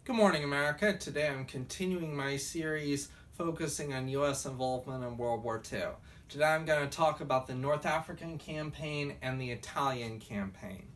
Good morning, America. Today I'm continuing my series focusing on U.S. involvement in World War II. Today I'm going to talk about the North African campaign and the Italian campaign.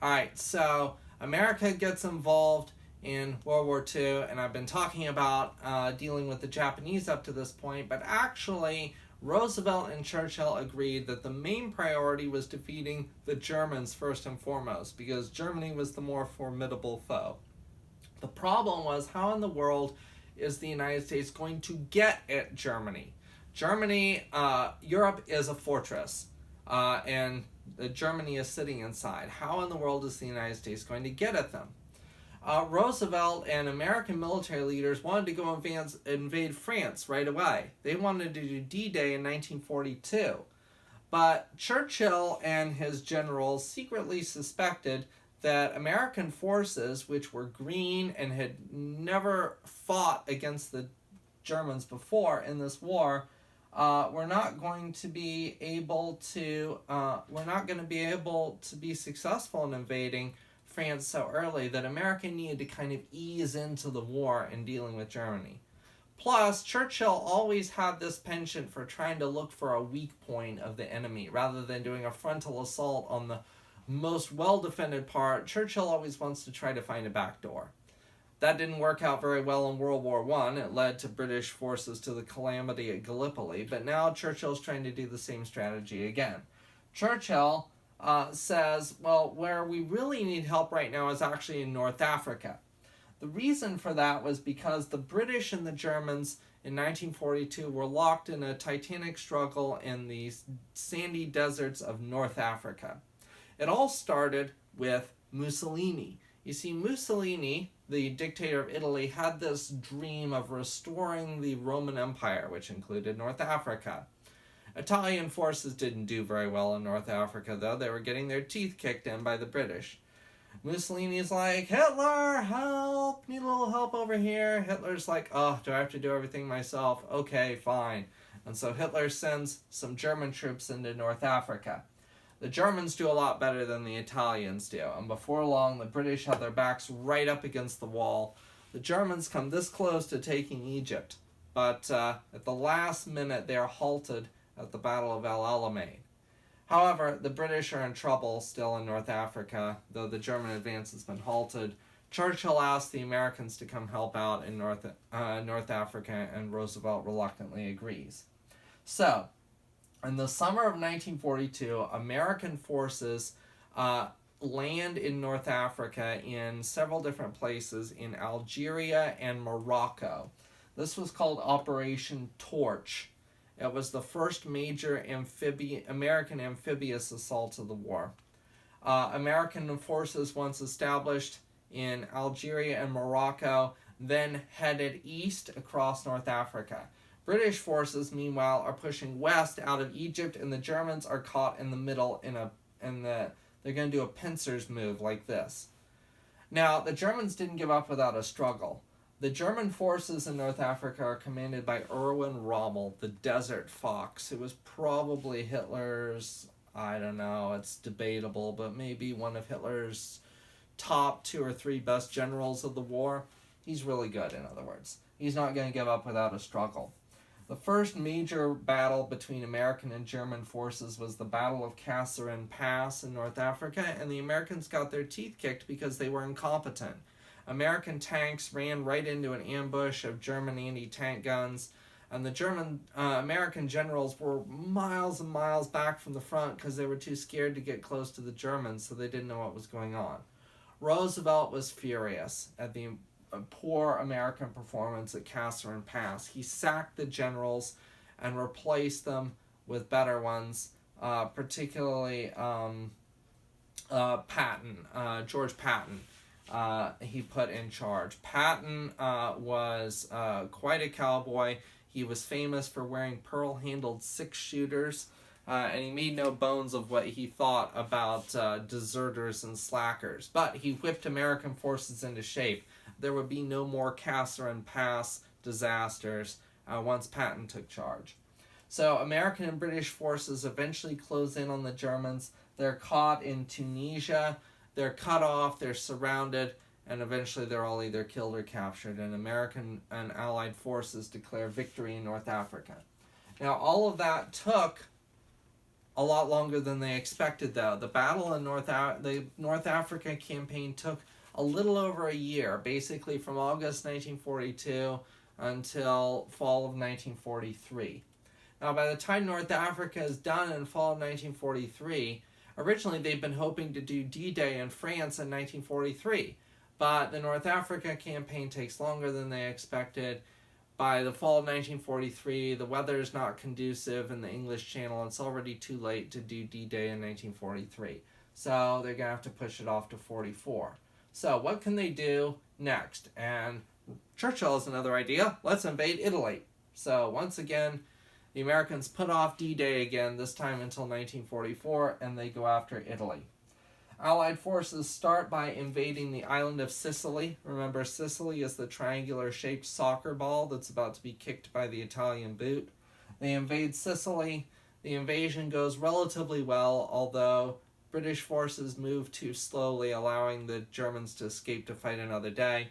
Alright, so America gets involved in World War II, and I've been talking about dealing with the Japanese up to this point, but actually Roosevelt and Churchill agreed that the main priority was defeating the Germans first and foremost, because Germany was the more formidable foe. The problem was, how in the world is the United States going to get at Germany? Europe is a fortress, and Germany is sitting inside. How in the world is the United States going to get at them? Roosevelt and American military leaders wanted to go invade France right away. They wanted to do D-Day in 1942. But Churchill and his generals secretly suspected that American forces, which were green and had never fought against the Germans before in this war, were not going to be able to be successful in invading France so early, that America needed to kind of ease into the war in dealing with Germany. Plus, Churchill always had this penchant for trying to look for a weak point of the enemy rather than doing a frontal assault on the most well-defended part. Churchill always wants to try to find a back door. That didn't work out very well in World War I. It led to British forces to the calamity at Gallipoli, but now Churchill's trying to do the same strategy again. Churchill says, well, where we really need help right now is actually in North Africa. The reason for that was because the British and the Germans in 1942 were locked in a titanic struggle in the sandy deserts of North Africa. It all started with Mussolini. You see, Mussolini, the dictator of Italy, had this dream of restoring the Roman Empire, which included North Africa. Italian forces didn't do very well in North Africa, though. They were getting their teeth kicked in by the British. Mussolini's like, Hitler, help! Need a little help over here. Hitler's like, oh, do I have to do everything myself? Okay, fine. And so Hitler sends some German troops into North Africa. The Germans do a lot better than the Italians do, and before long the British have their backs right up against the wall. The Germans come this close to taking Egypt, but at the last minute they are halted at the Battle of El Alamein. However, the British are in trouble still in North Africa, though the German advance has been halted. Churchill asked the Americans to come help out in North Africa, and Roosevelt reluctantly agrees. So, in the summer of 1942, American forces land in North Africa in several different places in Algeria and Morocco. This was called Operation Torch. It was the first major American amphibious assault of the war. American forces, once established in Algeria and Morocco, then headed east across North Africa. British forces, meanwhile, are pushing west out of Egypt, and the Germans are caught in the middle they're going to do a pincers move like this. Now, the Germans didn't give up without a struggle. The German forces in North Africa are commanded by Erwin Rommel, the Desert Fox, who was probably Hitler's, I don't know, it's debatable, but maybe one of Hitler's top 2 or 3 best generals of the war. He's really good, in other words. He's not going to give up without a struggle. The first major battle between American and German forces was the Battle of Kasserine Pass in North Africa, and the Americans got their teeth kicked because they were incompetent. American tanks ran right into an ambush of German anti-tank guns, and the American generals were miles and miles back from the front because they were too scared to get close to the Germans, so they didn't know what was going on. Roosevelt was furious at the poor American performance at Kasserine Pass. He sacked the generals and replaced them with better ones, particularly George Patton. He put in charge. Patton was quite a cowboy. He was famous for wearing pearl-handled 6-shooters, and he made no bones of what he thought about deserters and slackers. But he whipped American forces into shape. There would be no more Kasserine Pass disasters once Patton took charge. So American and British forces eventually close in on the Germans. They're caught in Tunisia. They're cut off. They're surrounded. and eventually they're all either killed or captured, and American and Allied forces declare victory in North Africa. Now, all of that took a lot longer than they expected, though. The battle in the North Africa campaign took a little over a year, basically from August 1942 until fall of 1943. Now, by the time North Africa is done in fall of 1943, originally they'd been hoping to do D-Day in France in 1943, but the North Africa campaign takes longer than they expected. By the fall of 1943, the weather is not conducive in the English Channel. It's already too late to do D-Day in 1943. So they're going to have to push it off to 44. So what can they do next? And Churchill has another idea. Let's invade Italy. So once again, the Americans put off D-Day again, this time until 1944, and they go after Italy. Allied forces start by invading the island of Sicily. Remember, Sicily is the triangular-shaped soccer ball that's about to be kicked by the Italian boot. They invade Sicily. The invasion goes relatively well, although British forces move too slowly, allowing the Germans to escape to fight another day.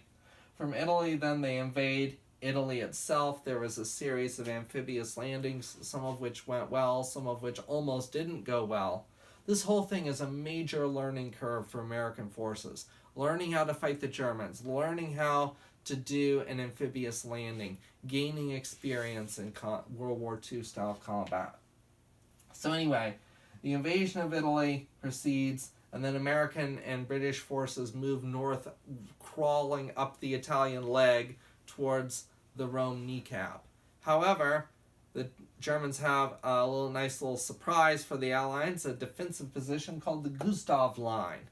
From Italy, then, they invade Italy itself. There was a series of amphibious landings, some of which went well, some of which almost didn't go well. This whole thing is a major learning curve for American forces. Learning how to fight the Germans, learning how to do an amphibious landing, gaining experience in World War II style combat. So anyway, the invasion of Italy proceeds, and then American and British forces move north, crawling up the Italian leg towards the Rome kneecap. However, the Germans have a nice little surprise for the Allies, a defensive position called the Gustav Line.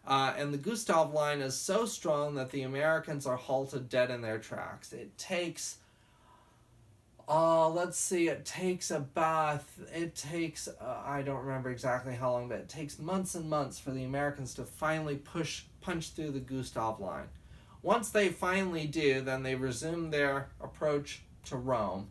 And the Gustav Line is so strong that the Americans are halted dead in their tracks. It takes, I don't remember exactly how long, but it takes months and months for the Americans to finally punch through the Gustav Line. Once they finally do, then they resume their approach to Rome.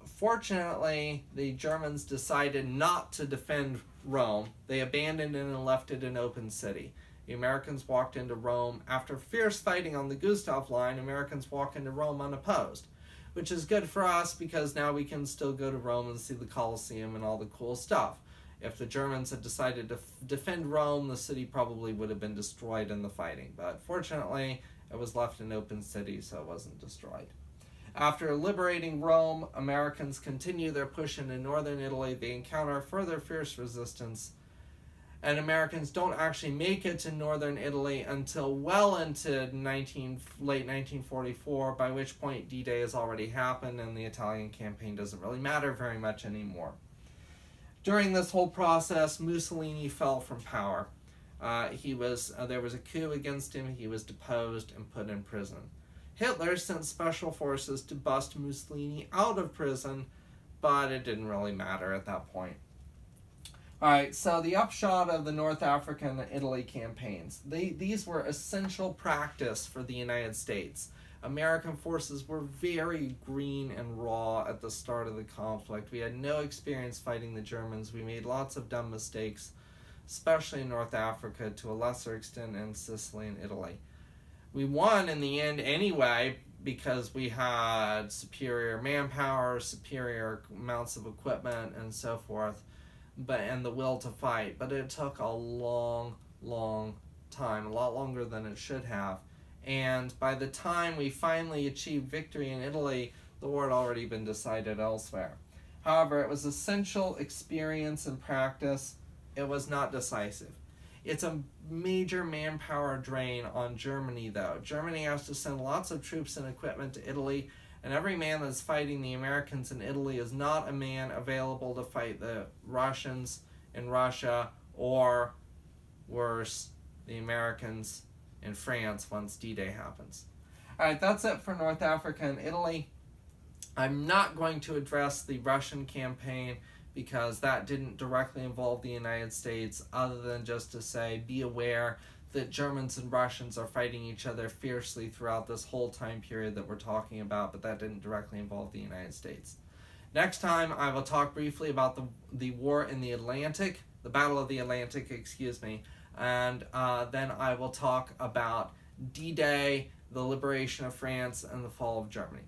Fortunately, the Germans decided not to defend Rome. They abandoned it and left it an open city. The Americans walked into Rome. After fierce fighting on the Gustav Line, Americans walk into Rome unopposed, which is good for us because now we can still go to Rome and see the Colosseum and all the cool stuff. If the Germans had decided to defend Rome, the city probably would have been destroyed in the fighting. But fortunately, it was left an open city, so it wasn't destroyed. After liberating Rome, Americans continue their push into northern Italy. They encounter further fierce resistance, and Americans don't actually make it to northern Italy until well into late 1944, by which point D-Day has already happened and the Italian campaign doesn't really matter very much anymore. During this whole process, Mussolini fell from power. There was a coup against him. He was deposed and put in prison. Hitler sent special forces to bust Mussolini out of prison, but it didn't really matter at that point. Alright, so the upshot of the North African and Italy campaigns. These were essential practice for the United States. American forces were very green and raw at the start of the conflict. We had no experience fighting the Germans. We made lots of dumb mistakes, especially in North Africa, to a lesser extent in Sicily and Italy. We won in the end anyway because we had superior manpower, superior amounts of equipment, and so forth, and the will to fight. But it took a long, long time, a lot longer than it should have. And by the time we finally achieved victory in Italy, the war had already been decided elsewhere. However, it was essential experience and practice. It was not decisive. It's a major manpower drain on Germany, though. Germany has to send lots of troops and equipment to Italy, and every man that's fighting the Americans in Italy is not a man available to fight the Russians in Russia, or worse, the Americans in France once D-Day happens. Alright, that's it for North Africa and Italy. I'm not going to address the Russian campaign because that didn't directly involve the United States, other than just to say, be aware that Germans and Russians are fighting each other fiercely throughout this whole time period that we're talking about, but that didn't directly involve the United States. Next time, I will talk briefly about the war in the Atlantic, the Battle of the Atlantic, and then I will talk about D-Day, the liberation of France, and the fall of Germany.